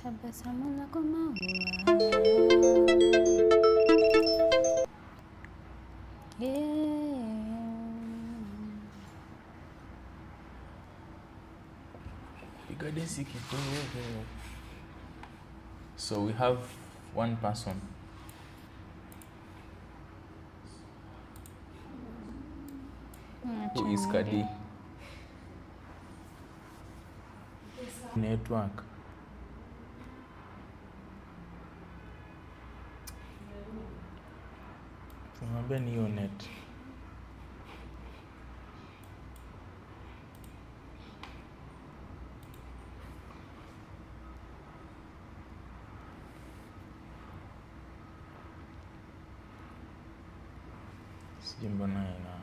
tabasamu lako maua. So we have one person. Who is Kadi? Network. Tumwambia ni hiyo net. Sijui mbona ina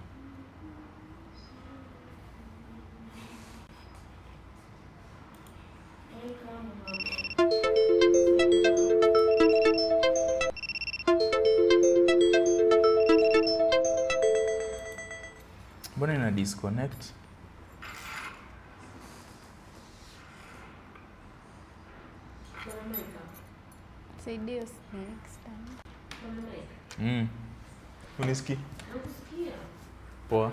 mbona ina disconnect? Saidia next time. Unisikia? Nakusikia. Poa.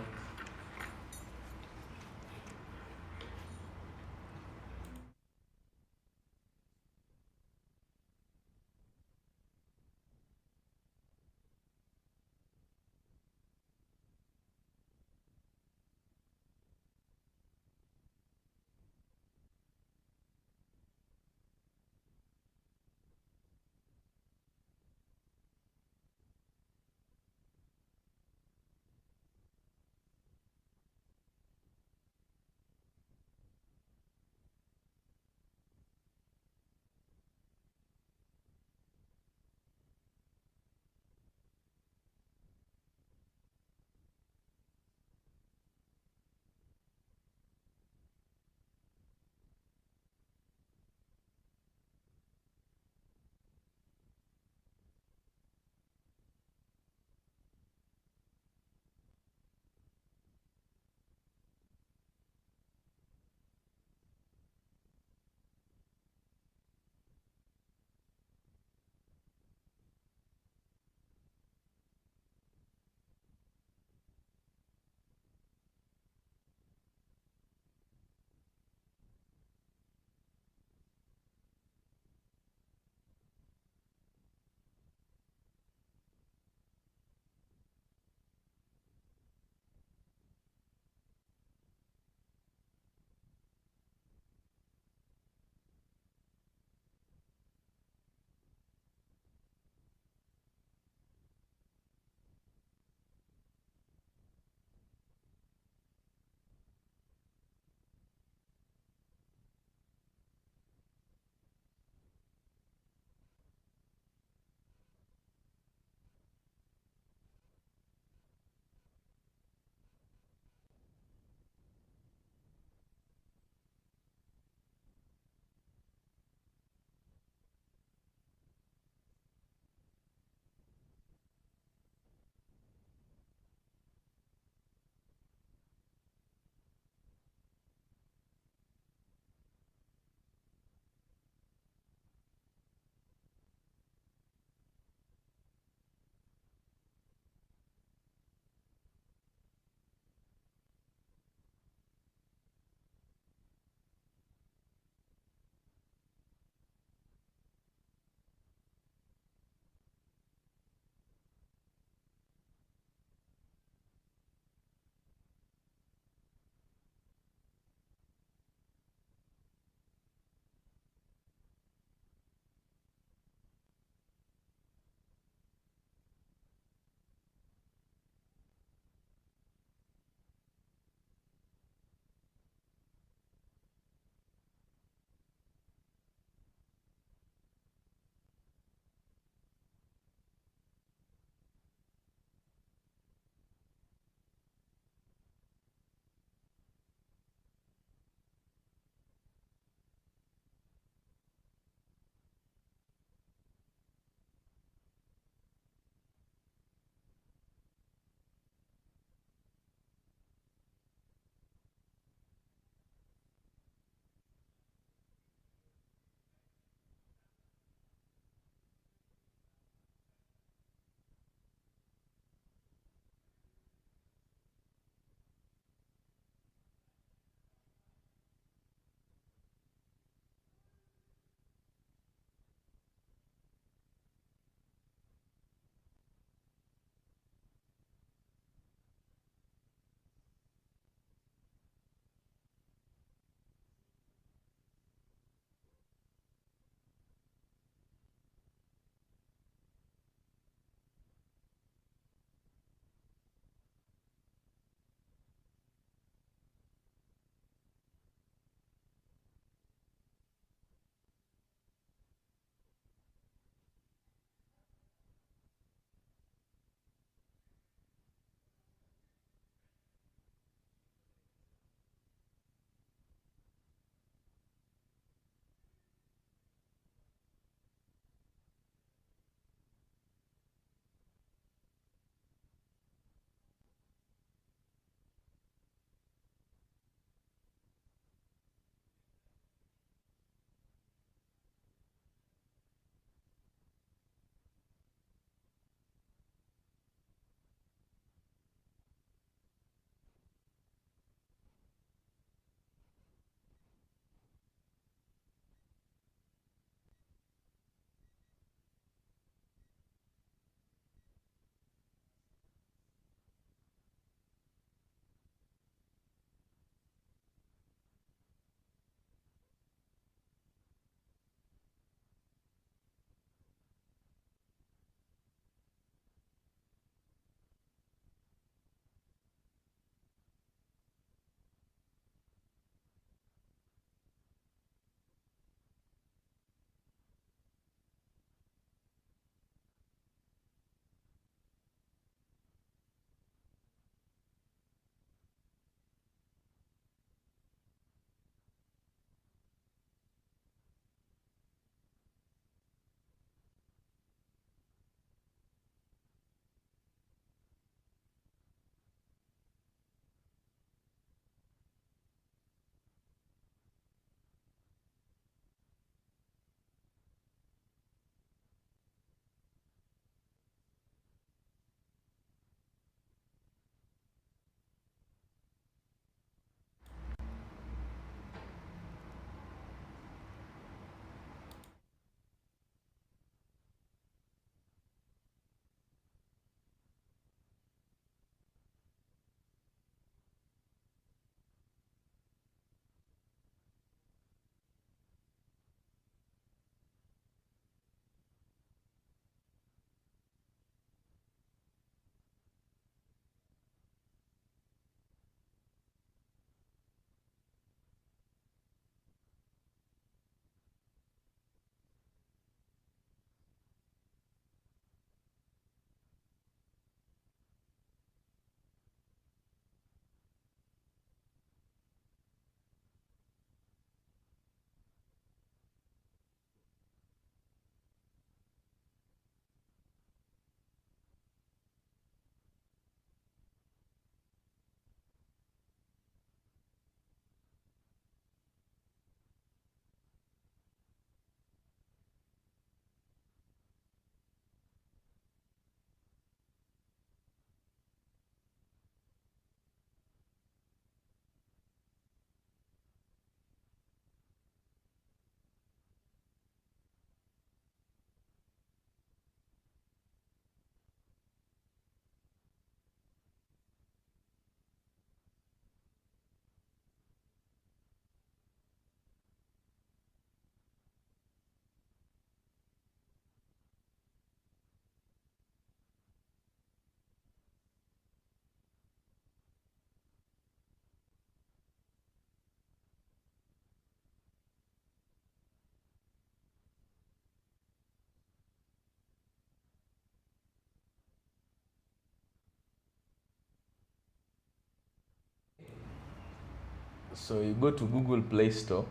So you go to Google Play Store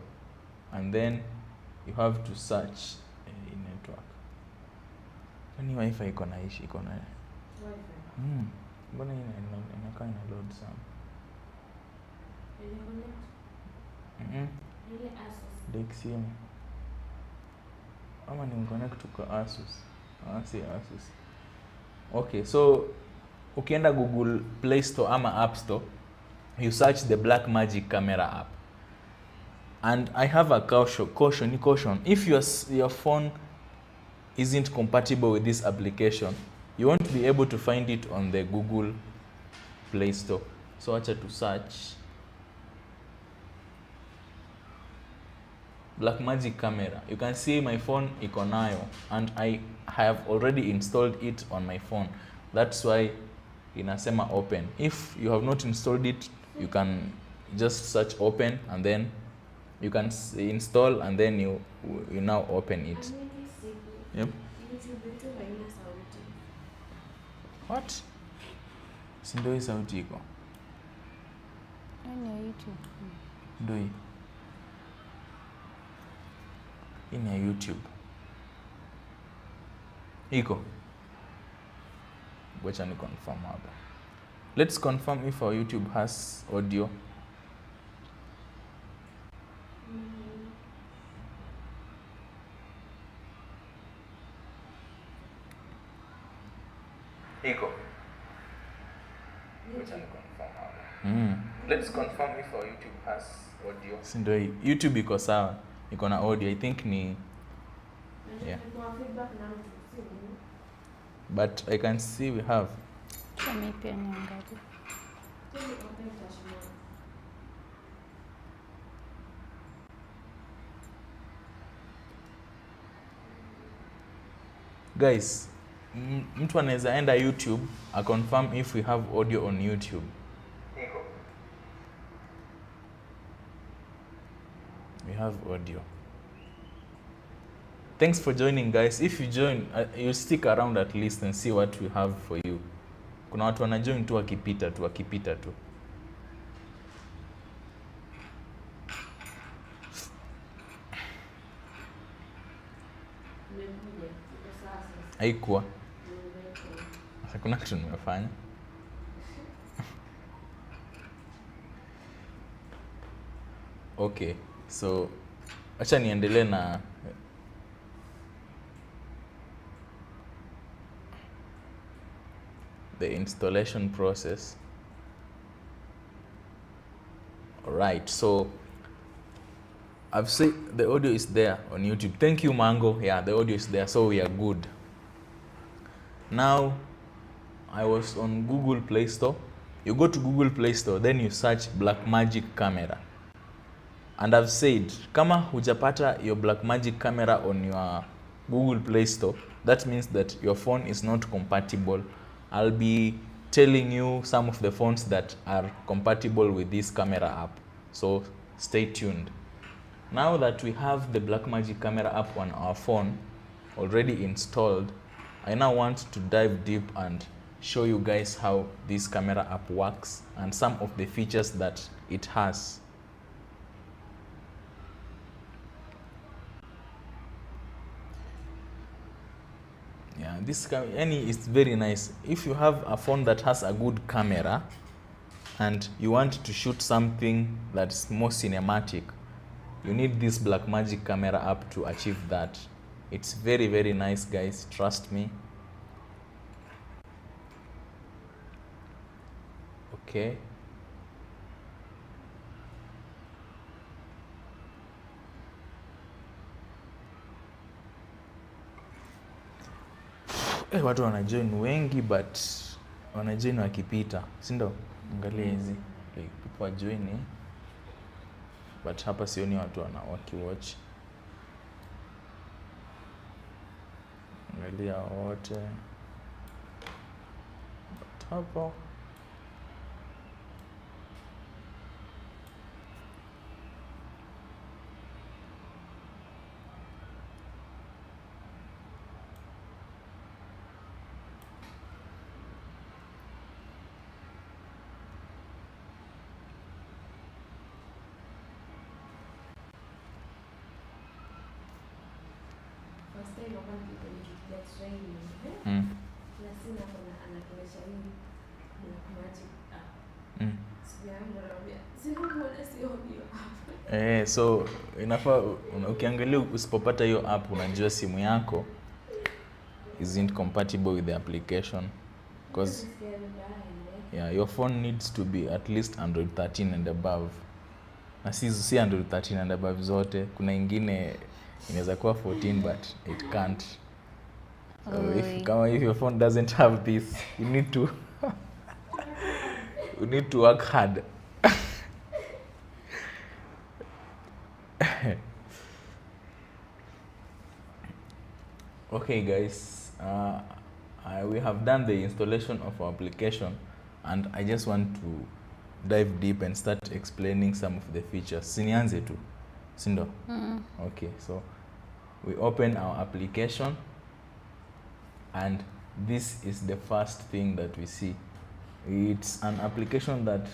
and then you have to search network. Kwani wifi iko na ishi iko na wifi? Mbona inakaa ina load sana? Ile Asus. Dexium. Ama ni connect to Asus. Si Asus. Okay, so ukienda Google Play Store ama App Store, you search the Blackmagic Camera App. And I have a caution. If your phone isn't compatible with this application, you won't be able to find it on the Google Play Store. So acha to search Blackmagic Camera. You can see my phone iko nayo and I have already installed it on my phone. That's why inasema open. If you have not installed it, you can just search open and then you can install and then you now open it. Yep. What? Sindo hii sauti iko. Ni YouTube. Ndio hii. Hii ni ya YouTube. Iko. Wacha ni confirm hapa. Let's confirm if our YouTube has audio. Iko. Wacha ni confirm hapa. Let's confirm if our YouTube has audio. Si ndio hii. YouTube iko sawa. Iko na audio. I think ni yeah. But I can see we have. Kama pia niangalie. Guys, mtu anaweza enda YouTube a confirm if we have audio on YouTube. We have audio. Thanks for joining, guys. If you join, you stick around at least and see what we have for you. Kuna watu wanajoin tu wakipita tu. Haikuwa. Sasa kuna kitu nimefanya. Okay, so acha niendelee na the installation process. Alright, so I've said the audio is there on YouTube. Thank you, Mango. Yeah, the audio is there, so we are good. Now, I was on Google Play Store. You go to Google Play Store, then you search Blackmagic Camera. And I've said, kama hujapata your Blackmagic Camera on your Google Play Store, that means that your phone is not compatible. I'll be telling you some of the phones that are compatible with this camera app. So stay tuned. Now that we have the Blackmagic Camera app on our phone already installed, I now want to dive deep and show you guys how this camera app works and some of the features that it has. Yeah, this is very nice. If you have a phone that has a good camera and you want to shoot something that's more cinematic, you need this Blackmagic Camera app to achieve that. It's very, very nice, guys. Trust me. Okay. Watu wanajoin wengi but wanajoin wakipita, si ndio? Angalia hizi people are joining but hapa sioni watu wakiwatch. Angalia wote but hapo So inafaa ukiangalia usipopata hiyo app unajua simu yako isn't compatible with the application, because your phone needs to be at least Android 13 and above. Na si Android 13 and above zote, kuna ingine inaweza kuwa 14 but it can't. So if your phone doesn't have this, you need to work hard. Okay guys, we have done the installation of our application, and I just want to dive deep and start explaining some of the features. Sinianze tu, sindo? Okay, so we open our application, and this is the first thing that we see. It's an application that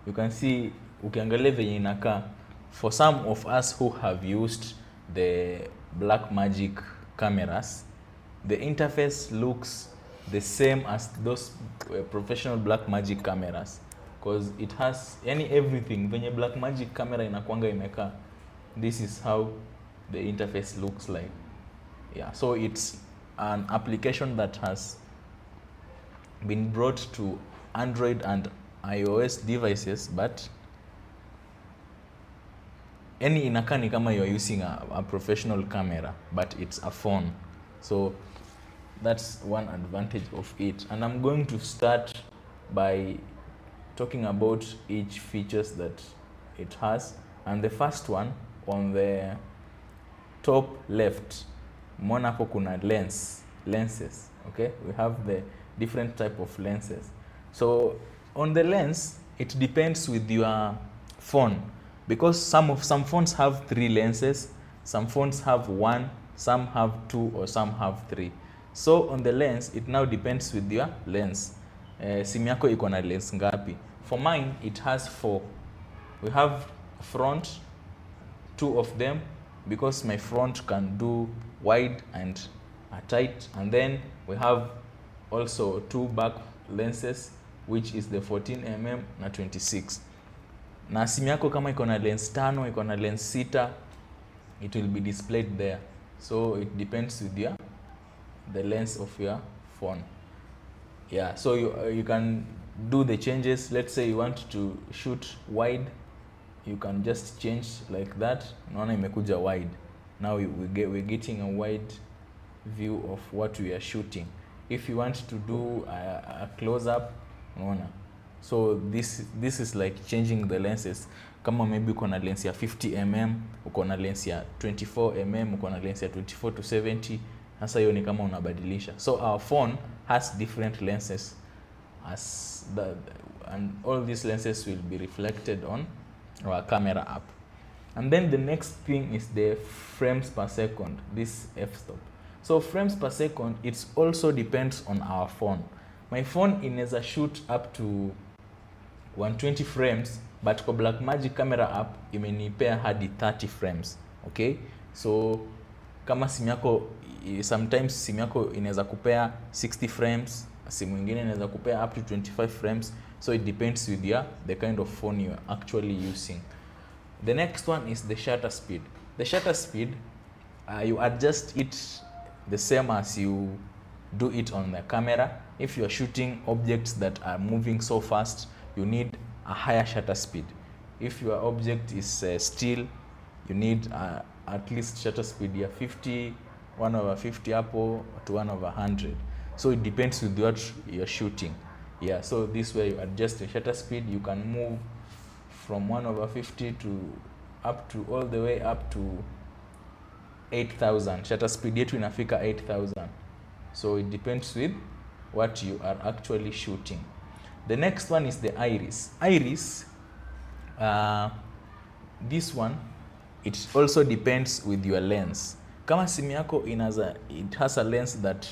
you can see, ukiangalia venye inakaa. For some of us who have used the Blackmagic cameras, the interface looks the same as those professional Blackmagic cameras, because it has everything. Venye Blackmagic camera inakuanga imekaa, this is how the interface looks like. Yeah, so it's an application that has been brought to Android and iOS devices, but inakaa ni kama you're using a professional camera, but it's a phone. So that's one advantage of it. And I'm going to start by talking about each features that it has. And the first one, on the top left, mona hapo kuna lenses. Okay, we have the different type of lenses. So on the lens, it depends with your phone, because some phones have 3 lenses, some phones have 1, some have 2, or some have 3. So on the lens, it now depends with your lens. Simu yako iko na lens ngapi? For mine, it has 4. We have front, 2 of them, because my front can do wide and tight. And then we have also 2 back lenses, which is the 14mm na 26. Na simu yako kama iko na lens 5, iko na lens 6, it will be displayed there. So it depends with the lens of your phone. Yeah, so you can do the changes. Let's say you want to shoot wide, you can just change like that. Naona imekuja wide. Now we're getting a wide view of what we are shooting. If you want to do a close up, unaona. So this is like changing the lenses. Kama maybe uko na lens ya 50mm, uko na lens ya 24mm, uko na lens ya 24 to 70, hasa hiyo ni kama unabadilisha. So our phone has different lenses, and all these lenses will be reflected on our camera app. And then the next thing is the frames per second, this f-stop. So frames per second, it also depends on our phone. My phone inaweza shoot up to 120 frames, but kwa Blackmagic Camera App imenipea hadi 30 frames. Okay, so kama simu yako, sometimes simu yako inaweza kupea 60 frames, simu ingine inaweza kupea up to 25 frames. So it depends with the kind of phone you are actually using. The next one is the shutter speed. The shutter speed, you adjust it the same as you do it on the camera. If you are shooting objects that are moving so fast, you need a higher shutter speed. If your object is still, you need at least shutter speed ya 50, 1/50 hapo to 1/100. So it depends with what you're shooting. Yeah, so this way you adjust the shutter speed. You can move from 1/50 to up to all the way up to 8,000. Shutter speed yetu inafika 8,000. So it depends with what you are actually shooting. The next one is the iris. Iris, this one, it also depends with your lens. Kama simu yako it has a lens that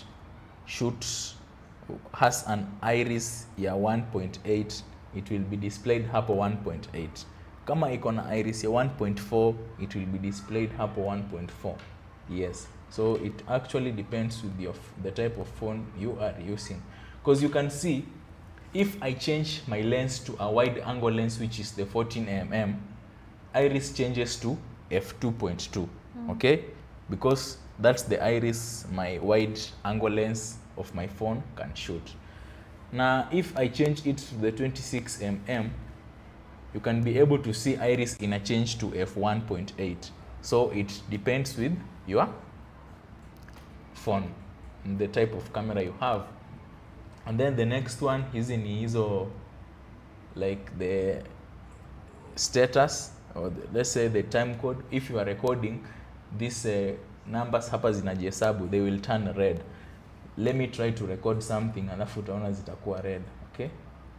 has an iris ya 1.8, it will be displayed hapo 1.8. Kama iko na iris ya 1.4, it will be displayed hapo 1.4. Yes. So it actually depends with the type of phone you are using, because you can see if I change my lens to a wide angle lens, which is the 14mm, iris changes to f2.2. Okay, because that's the iris my wide angle lens of my phone can shoot. Now if I change it to the 26mm, you can be able to see iris in a change to f1.8. So it depends with your phone and the type of camera you have. And then the next one is in hizo, like the status, or let's say the time code. If you are recording, these numbers hapa zinajihesabu, they will turn red. Let me try to record something, alafu utaona zitakuwa red. Okay,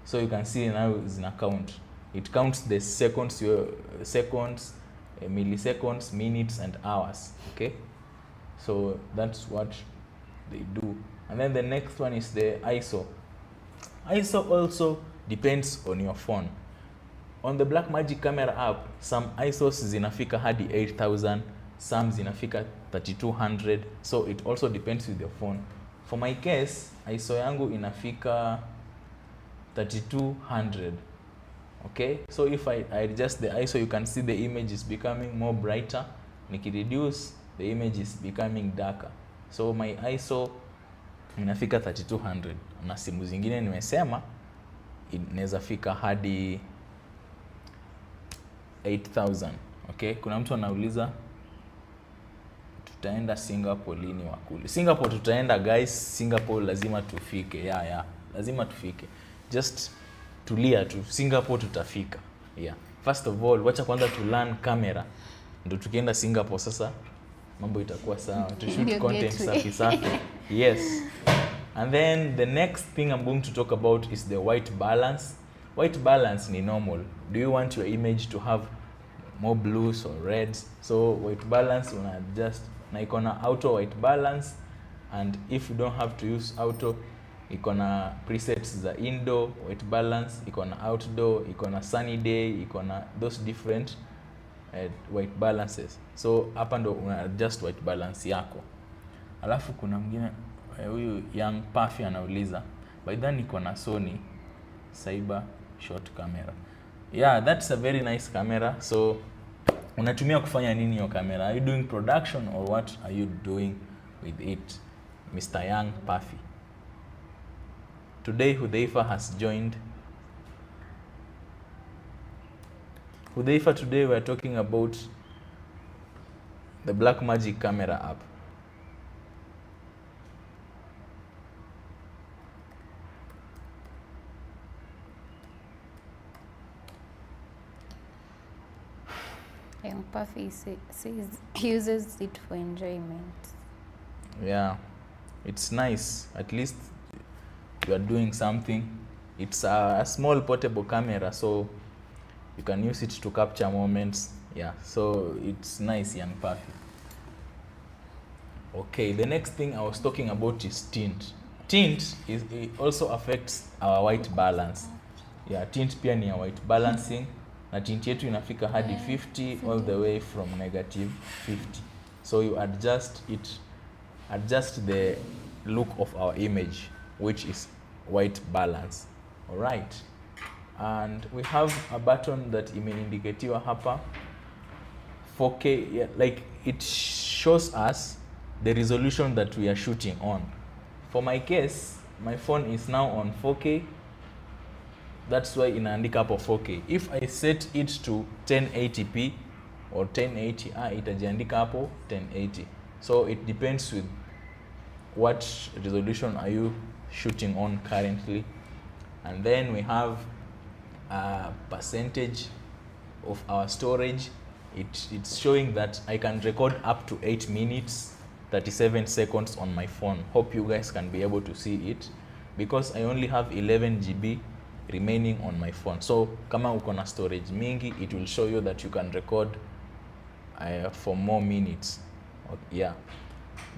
so you can see now zina count. It counts the seconds, milliseconds, minutes and hours. Okay, so that's what they do. And then the next one is the ISO. ISO also depends on your phone. On the Blackmagic Camera App, some ISOs zinafika hadi 8000, some zinafika 3200. So it also depends with your phone. For my case, ISO yangu inafika 3200. Okay, so if I adjust the ISO, you can see the image is becoming more brighter. Niki reduce, the image is becoming darker. So my ISO inafika 3200. Na simu zingine nimesema inaweza fika hadi 8000. Okay, kuna mtu anauliza tutaenda Singapore lini wakuli? Singapore tutaenda guys, Singapore lazima tufike. Yeah, lazima tufike. Just tulia tu, Singapore tutafika. Yeah. First of all, wacha kwanza to learn camera. Ndio tukienda Singapore sasa mambo itakuwa sawa. To shoot content safi. Yes. And then the next thing I'm going to talk about is the white balance. White balance ni normal. Do you want your image to have more blues or reds? So white balance una adjust na iko na auto white balance, and if you don't have to use auto, iko na presets za indoor white balance, iko na outdoor, iko na sunny day, iko na those different white balances. So hapa ndo una adjust white balance yako. Alafu kuna mwingine huyu young Puffy anauliza, by then niko na Sony Cyber short camera. Yeah, that's a very nice camera. So unatumia kufanya nini your camera? Are you doing production or what are you doing with it, Mr. Young Puffy? Today Hudhaifa has joined. Hudhaifa, today we are talking about the Blackmagic Camera App. Young Puffy says he uses it for enjoyment. Yeah, it's nice. At least you are doing something. It's a small portable camera, so you can use it to capture moments. Yeah, so it's nice, Young Puffy. Okay, the next thing I was talking about is tint. Tint it also affects our white balance. Yeah, tint pia ni ya white balancing. Na tint yetu inafika hadi 50 all the way from -50. So you adjust the look of our image, which is white balance. All right, and we have a button that imeindicatiwa hapa 4K. Yeah, like it shows us the resolution that we are shooting on. For my case, my phone is now on 4K. That's why inaandika hapo 4K. If I set it to 1080p or 1080, itajiandika hapo 1080. So it depends with what resolution are you shooting on currently. And then we have a percentage of our storage. It's showing that I can record up to 8 minutes 37 seconds on my phone. Hope you guys can be able to see it, because I only have 11 GB remaining on my phone. So kama uko na storage mingi, it will show you that you can record for more minutes. Yeah.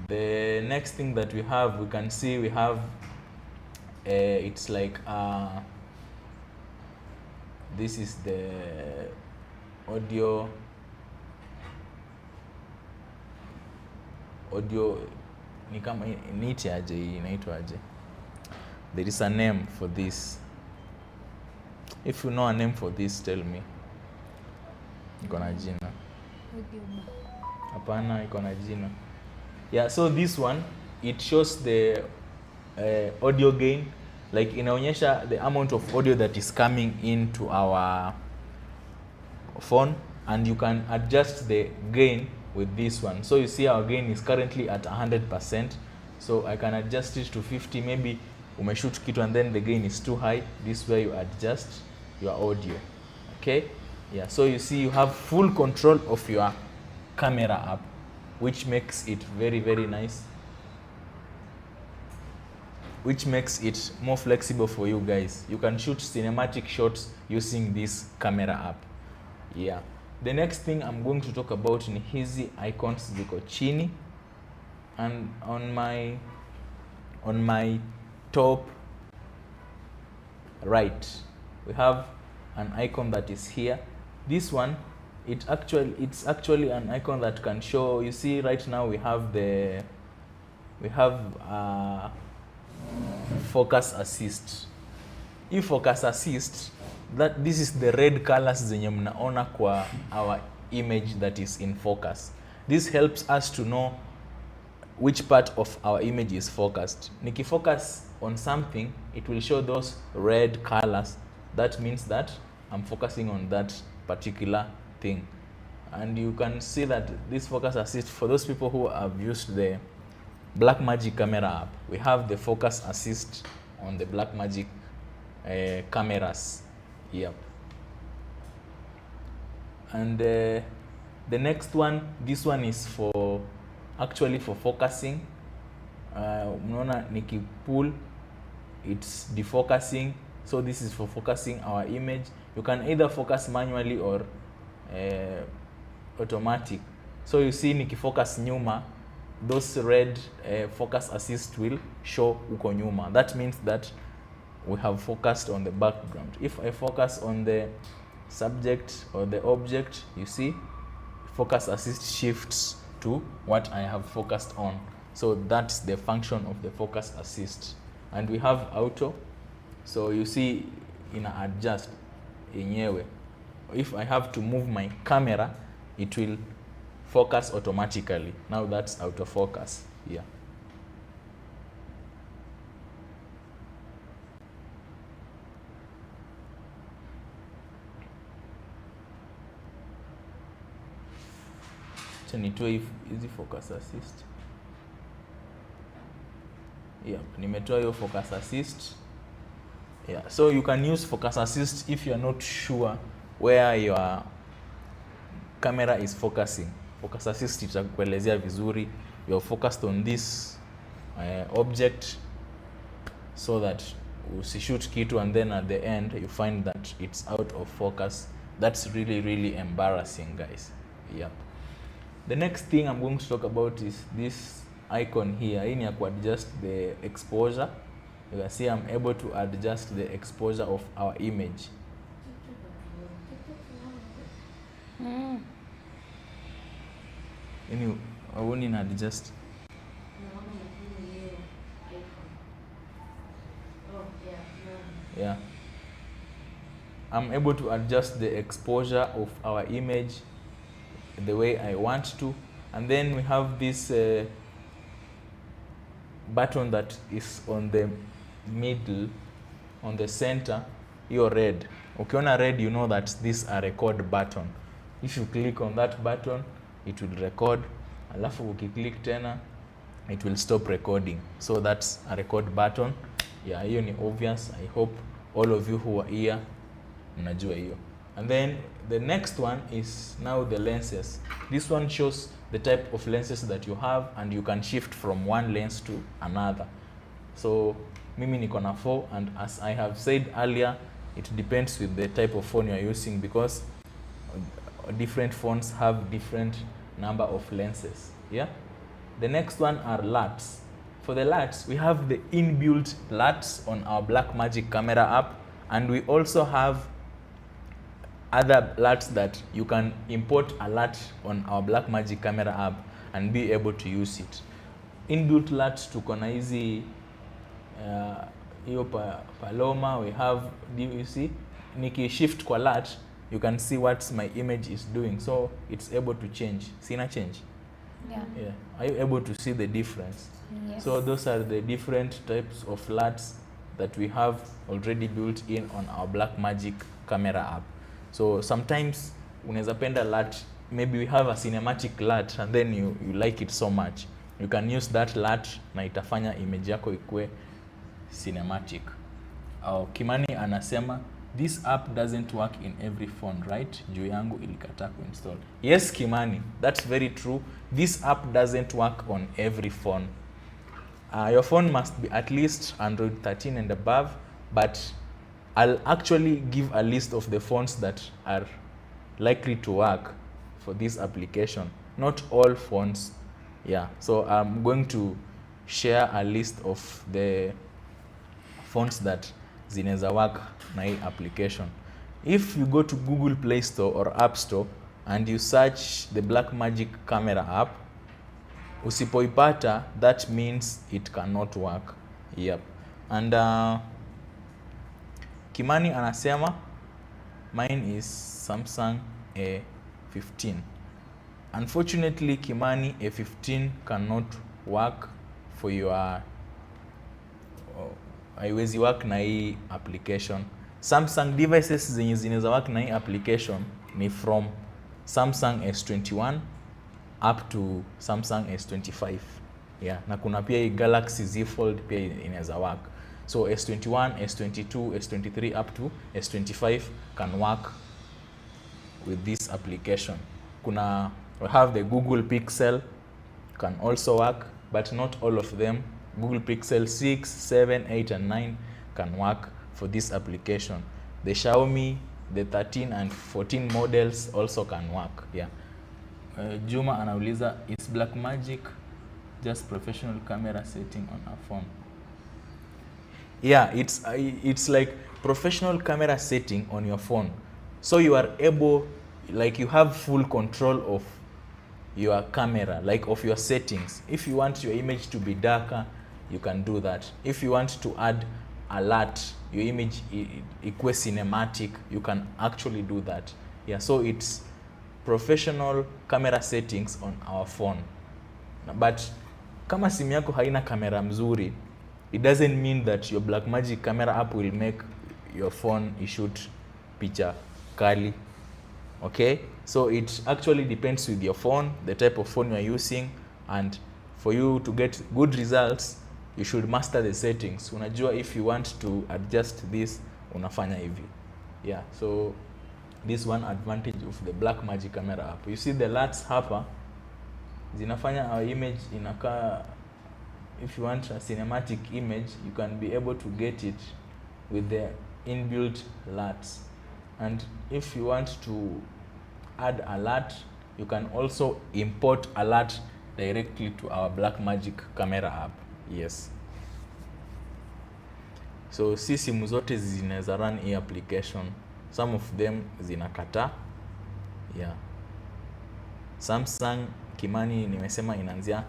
The next thing that we have, we can see we have it's like this is the audio. audio, ni kama niite aje, hii inaitwa aje, there is a name for this. If you know a name for this, tell me. Iko na jina? Hapana, iko na jina. Yeah, so this one, it shows the audio gain, like inaonyesha the amount of audio that is coming into our phone, and you can adjust the gain with this one. So you see our gain is currently at 100%, so I can adjust it to 50. Maybe umeshoot kitu and then the gain is too high, this way you adjust your audio. Okay, yeah, so you see you have full control of your camera app, which makes it very, very nice, which makes it more flexible for you guys. You can shoot cinematic shots using this camera app. Yeah, the next thing I'm going to talk about ni hizi icons ziko chini, and on my top right we have an icon that is here. This one, it's actually an icon that can show, you see right now we have focus assist. If focus assist, that this is the red colors zenye mnaona kwa our image that is in focus. This helps us to know which part of our image is focused. Nikifocus on something, it will show those red colors. That means that I'm focusing on that particular thing. And you can see that this focus assist, for those people who have used the Blackmagic Camera App, we have the focus assist on the Blackmagic cameras. Yep. And the next one, this one is actually for focusing. Unaona nikipull, it's defocusing. So this is for focusing our image. You can either focus manually or automatic. So you see nikifocus nyuma, those red focus assist will show uko nyuma. That means that we have focused on the background. If I focus on the subject or the object, you see focus assist shifts to what I have focused on. So that's the function of the focus assist. And we have auto. So you see ina adjust yenyewe. If I have to move my camera, it will focus automatically. Now that's autofocus. Yeah. Nitoe hizi focus assist. Yeah, nimetoa hiyo focus assist. Yeah, so you can use focus assist if you are not sure where your camera is focusing. Focus assist itakuelezea vizuri you are focused on this object, so that usishoot kitu and then at the end you find that it's out of focus. That's really, really embarrassing, guys. Yep. The next thing I'm going to talk about is this icon here. Hii ni ya adjust the exposure. You can see I'm able to adjust the exposure of our image. I won't adjust. Yeah. I'm able to adjust the exposure of our image the way I want to. And then we have this button that is on the middle, on the center, your red. Ukiona red, you know that this is a record button. If you click on that button, it will record. Alafu ukiclick tena, it will stop recording. So that's a record button. Yeah, hiyo ni obvious. I hope all of you who are here mnajua hiyo. And then the next one is now the lenses. This one shows the type of lenses that you have, and you can shift from one lens to another. So mimi niko na 4, and as I have said earlier, it depends with the type of phone you are using, because different phones have different number of lenses. Yeah. The next one are LUTs. For the LUTs, we have the inbuilt LUTs on our Blackmagic Camera App, and we also have other LUTs that you can import a LUT on our Blackmagic Camera App, and be able to use it. Inbuilt LUTs tuko na hizi hiyo Paloma, we have, you see, niki shift kwa LUT, you can see what my image is doing, so it's able to change. Sina change? Yeah. Are you able to see the difference? Yes. So those are the different types of LUTs that we have already built in on our Blackmagic Camera app. So sometimes unaweza penda LUT, maybe we have a cinematic LUT and then you like it so much, you can use that LUT na itafanya image yako ikue cinematic. Kimani anasema this app doesn't work in every phone, right? Juu yangu ilikataa kuinstall. Yes, Kimani, that's very true. This app doesn't work on every phone. Your phone must be at least Android 13 and above, but I'll actually give a list of the phones that are likely to work for this application. Not all phones. Yeah, so I'm going to share a list of the phones that zinaweza work na hii application. If you go to Google Play Store or App Store and you search the Blackmagic Camera app, usipoipata, that means it cannot work. Yep. And Kimani anasema mine is Samsung A15. Unfortunately, Kimani, A15 cannot work for your haiwezi work na hii application. Samsung devices zenye zinaweza work na hii application ni from Samsung S21 up to Samsung S25. Yeah, na kuna pia hii Galaxy Z Fold pia inaweza work. So S21, S22, S23 up to S25 can work with this application. Kuna, we have the Google Pixel can also work, but not all of them. Google Pixel 6, 7, 8 and 9 can work for this application. The Xiaomi, the 13 and 14 models also can work. Yeah. Juma anauliza, is Blackmagic just professional camera setting on a phone? Yeah, it's like professional camera setting on your phone. So you are able, like you have full control of your camera, like of your settings. If you want your image to be darker, you can do that. If you want to add a LUT, your image equal cinematic, you can actually do that. Yeah, so it's professional camera settings on our phone. But kama simu yako haina kamera mzuri, it doesn't mean that your Blackmagic Camera app will make your phone shoot picha kali. Okay, so it actually depends with your phone, the type of phone you are using, and for you to get good results, you should master the settings. Unajua, if you want to adjust this, unafanya hivi. Yeah, so this one advantage of the Blackmagic Camera app. You see the LUTs hapa zinafanya our image inakaa, if you want a cinematic image, you can be able to get it with the inbuilt LUTs. And if you want to add a LUT, you can also import a LUT directly to our Blackmagic Camera app. Yes. So si simu zote zinaweza run hii application. Some of them zinakata. Yeah. Samsung, Kimani nimesema inaanzia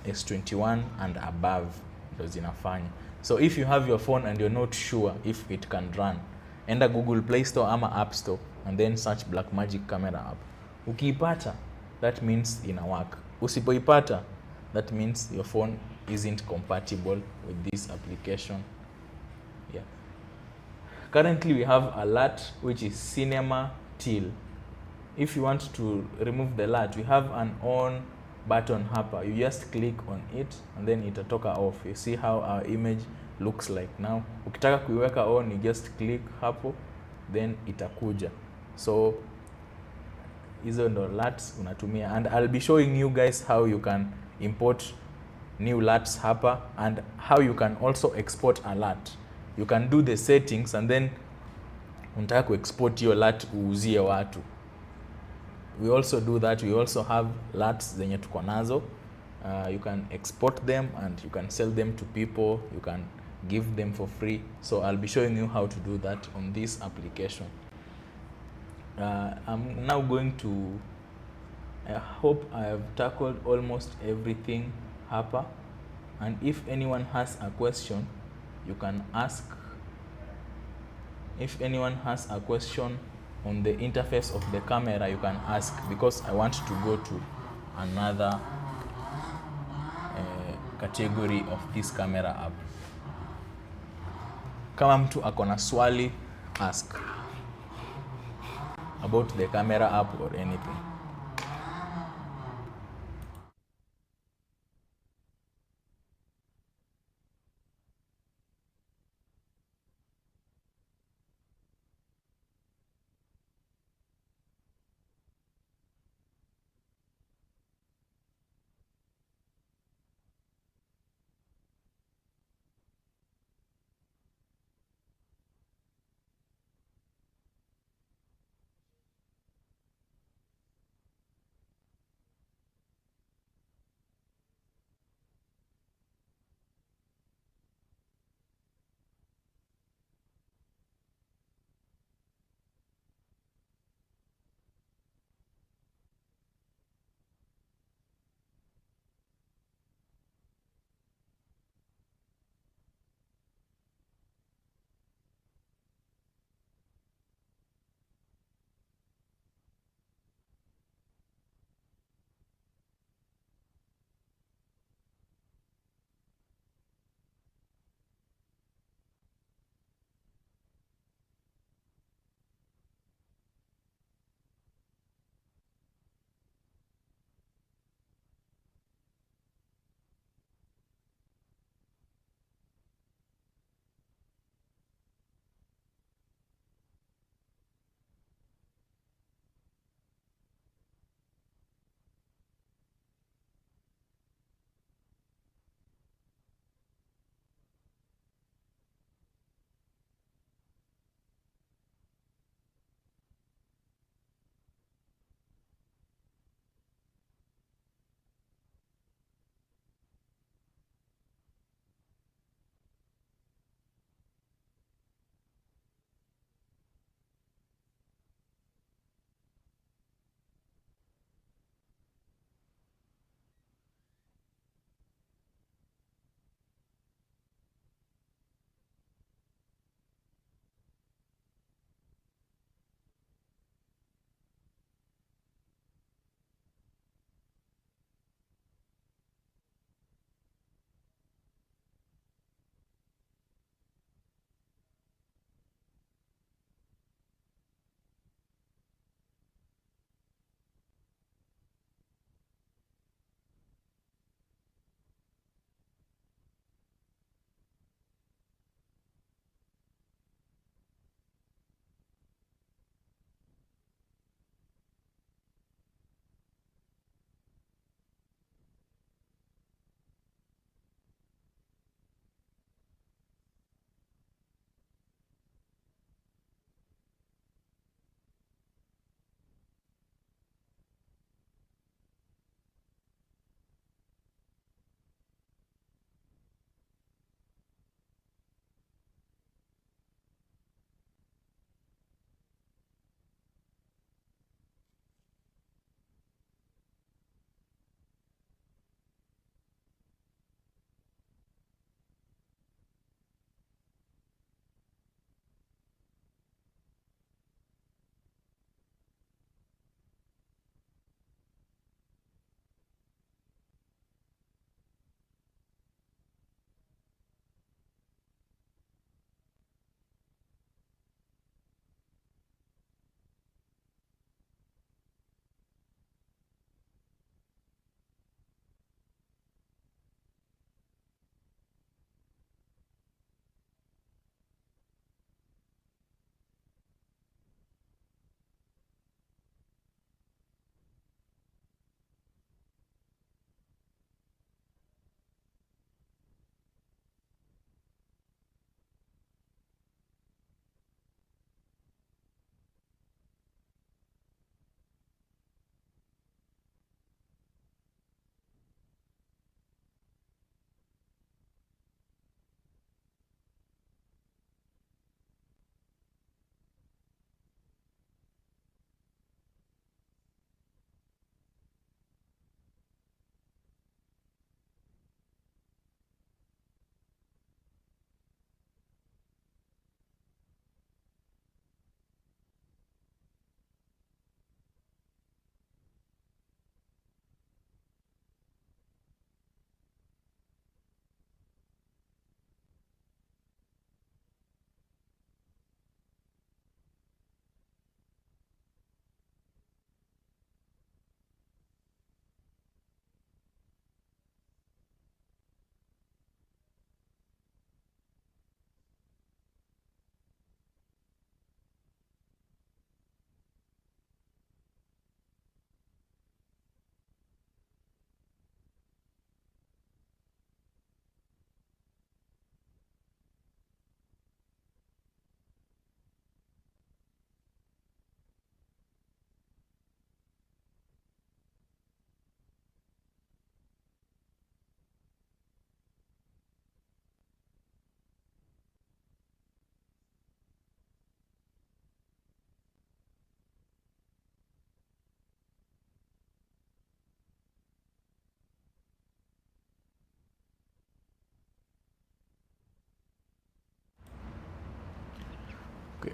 S21 and above ndio zinafanya. So if you have your phone and you're not sure if it can run, enda Google Play Store ama App Store and then search Blackmagic Camera app. Ukiipata, that means ina work. Usipoipata, that means your phone isn't compatible with this application. Yeah. Currently we have a LUT which is Cinema Till. If you want to remove the LUT, we have an on button hapa. You just click on it and then itatoka off. You see how our image looks like now. Ukitaka kuiweka on, you just click hapo, then itakuja. So hizo ndo LUTs unatumia, and I'll be showing you guys how you can import new LUTs hapa and how you can also export a LUT. You can do the settings and then unataka kuexport your LUT uuzie watu. We also do that. We also have LUTs zenye tuko nazo. You can export them and you can sell them to people. You can give them for free. So I'll be showing you how to do that on this application. I'm now going to I hope I have tackled almost everything hapa, and if anyone has a question, you can ask. If anyone has a question on the interface of the camera, you can ask, because I want to go to another category of this camera app. Kama mtu akona swali, ask about the camera app or anything.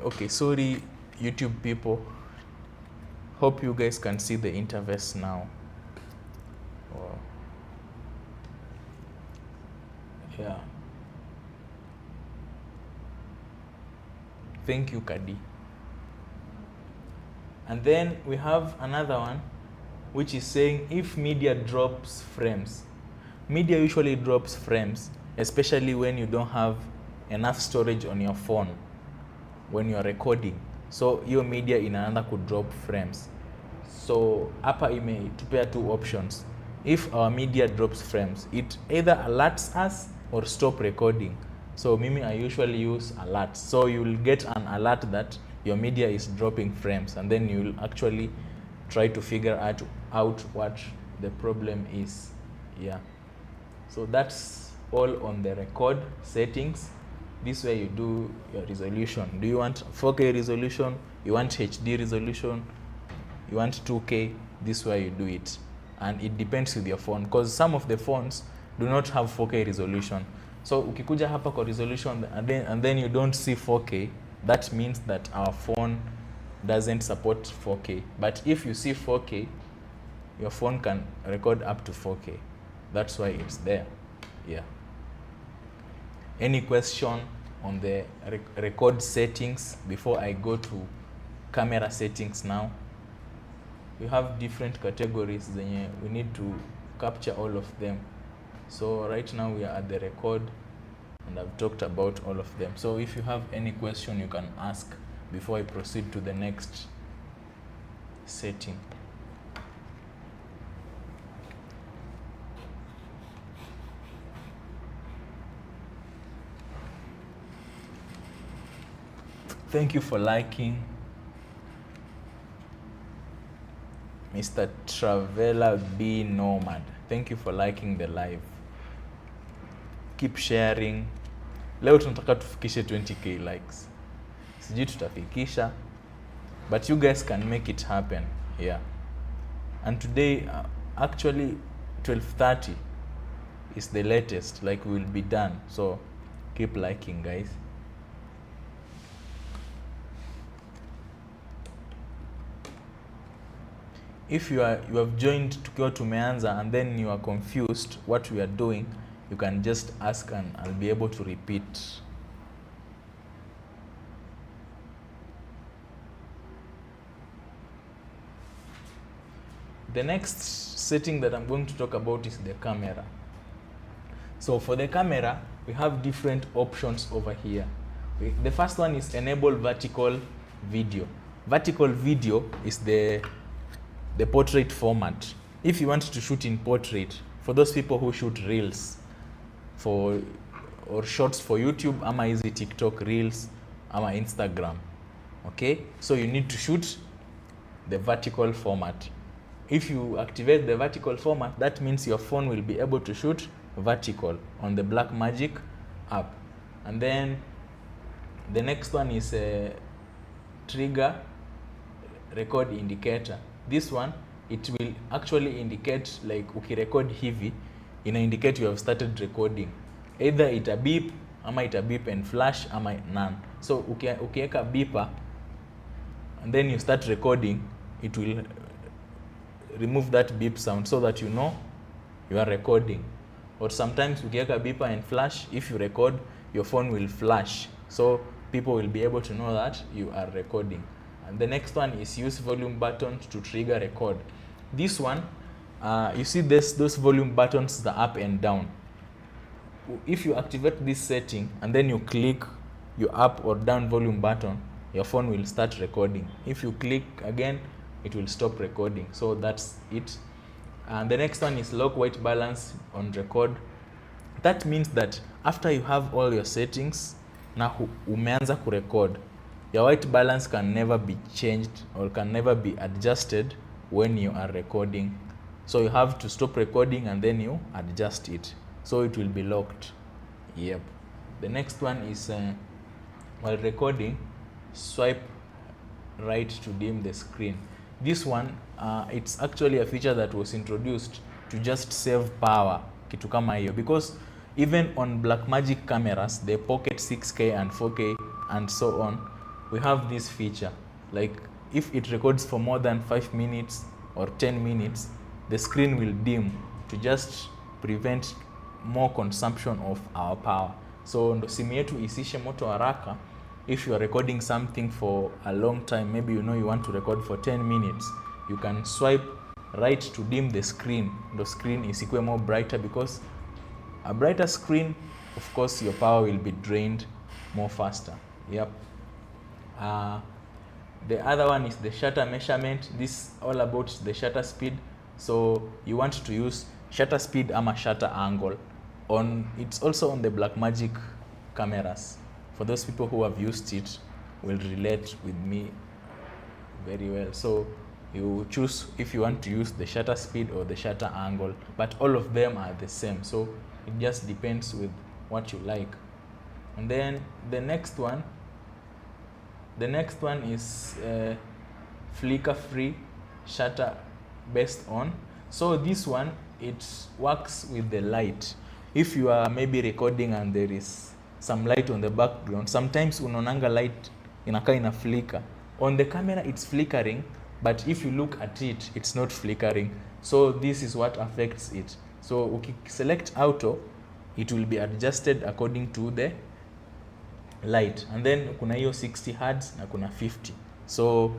Okay, sorry YouTube people, hope you guys can see the interface now. Oh. Yeah, thank you Kadi. And then we have another one which is saying if media drops frames. Media usually drops frames, especially when you don't have enough storage on your phone when you are recording. So your media inaanza ku drop frames. So hapa imetupea two options. If our media drops frames, it either alerts us or stop recording. So mimi, I usually use alerts. So you'll get an alert that your media is dropping frames, and then you'll actually try to figure out what the problem is. Yeah. So that's all on the record settings. This way you do your resolution. Do you want 4K resolution? You want HD resolution? You want 2K? This way you do it. And it depends with your phone, because some of the phones do not have 4K resolution. So ukikuja hapa kwa resolution and then you don't see 4K, that means that our phone doesn't support 4K. But if you see 4K, your phone can record up to 4K. That's why it's there. Yeah. Any question on the record settings before I go to camera settings now? We have different categories, then we need to capture all of them. So right now we are at the record, and I've talked about all of them. So if you have any question, you can ask before I proceed to the next setting. Thank you for liking. Mr. Traveler B Nomad, thank you for liking the live. Keep sharing. Leo tunataka tufikishe 20k likes. Sijui tutafikisha, but you guys can make it happen. Yeah. And today, actually 12:30 is the latest, like we'll be done. So keep liking, guys. If you have joined tukiwa tumeanza and then you are confused what we are doing, you can just ask and I'll be able to repeat. The next setting that I'm going to talk about is the camera. So for the camera, we have different options over here. The first one is enable vertical video. Vertical video is the portrait format. If you want to shoot in portrait, for those people who shoot reels or shorts for YouTube, ama easy TikTok reels, ama Instagram, okay? So you need to shoot the vertical format. If you activate the vertical format, that means your phone will be able to shoot vertical on the Blackmagic app. And then the next one is a trigger record indicator. This one, it will actually indicate, like ukirecord hivi, ina indicate you have started recording. Either ita beep, ama ita beep and flash, ama none. So ukiweka beeper and then you start recording, it will remove that beep sound so that you know you are recording. Or sometimes ukiweka beeper and flash, if you record, your phone will flash. So people will be able to know that you are recording. And the next one is use volume buttons to trigger record. This one, you see those volume buttons, the up and down. If you activate this setting and then you click your up or down volume button, your phone will start recording. If you click again, it will stop recording. So that's it. And the next one is lock white balance on record. That means that after you have all your settings, na umeanza kurecord, your white balance can never be changed or can never be adjusted when you are recording. So you have to stop recording and then you adjust it. So it will be locked. Yep. The next one is while recording, swipe right to dim the screen. This one, it's actually a feature that was introduced to just save power, kitu kama hiyo, because even on Blackmagic cameras, the Pocket 6K and 4K and so on, we have this feature, like if it records for more than 5 minutes or 10 minutes, the screen will dim to just prevent more consumption of our power. So ndo simu yetu isishe moto haraka. If you are recording something for a long time, maybe you know you want to record for 10 minutes, you can swipe right to dim the screen. The screen isikue more brighter, because a brighter screen, of course, your power will be drained more faster. Yep. The other one is the shutter measurement. This is all about the shutter speed. So you want to use shutter speed ama shutter angle. It's also on the Blackmagic cameras. For those people who have used it, will relate with me very well. So you choose if you want to use the shutter speed or the shutter angle, but all of them are the same. So it just depends with what you like. And then the next one is flicker-free shutter based on. So this one, it works with the light. If you are maybe recording and there is some light on the background, sometimes unaonanga light inakaa ina flicker. On the camera it's flickering, but if you look at it, it's not flickering. So this is what affects it. So select auto, it will be adjusted according to the light. And then kuna hiyo 60 Hz na kuna 50. So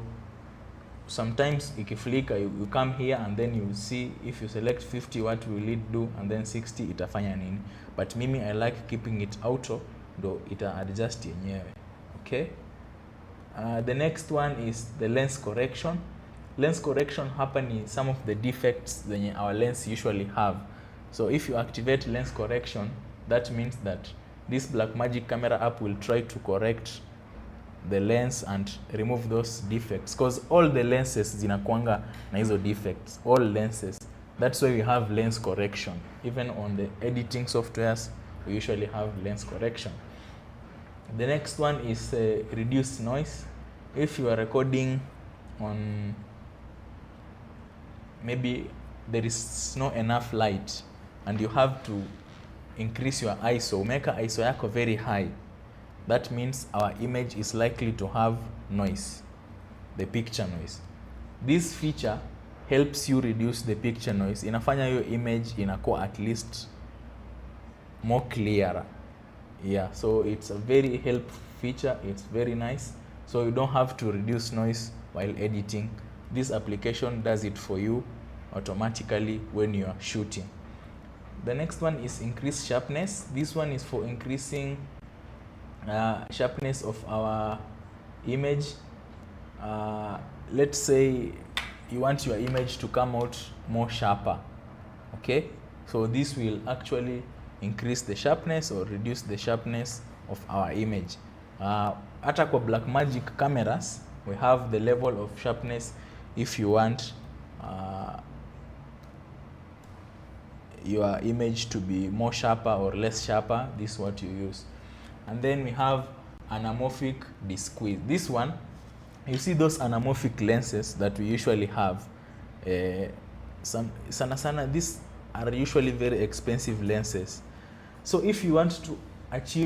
sometimes ikiflicker, you come here and then you see if you select 50 what will it do, and then 60 itafanya nini. But mimi I like keeping it auto, ndo ita adjust yenyewe. Okay. The next one is the lens correction. Lens correction hapa ni some of the defects zenye our lens usually have. So if you activate lens correction, that means that this Blackmagic Camera app will try to correct the lens and remove those defects, because all the lenses zinakuanga na hizo defects, all lenses. That's why we have lens correction. Even on the editing softwares, we usually have lens correction. The next one is reduce noise. If you are recording on, maybe there is not enough light and you have to increase your ISO, make ISO yako very high, that means our image is likely to have noise, the picture noise. This feature helps you reduce the picture noise. Inafanya your image inakuwa at least more clearer. Yeah, so it's a very helpful feature. It's very nice. So you don't have to reduce noise while editing. This application does it for you automatically when you are shooting. The next one is increase sharpness. This one is for increasing sharpness of our image. Let's say you want your image to come out more sharper. Okay, so this will actually increase the sharpness or reduce the sharpness of our image. Hata kwa Blackmagic cameras, we have the level of sharpness. If you want your image to be more sharper or less sharper, this is what you use. And then we have anamorphic desqueeze. This one, you see those anamorphic lenses that we usually have. These are usually very expensive lenses. So if you want to achieve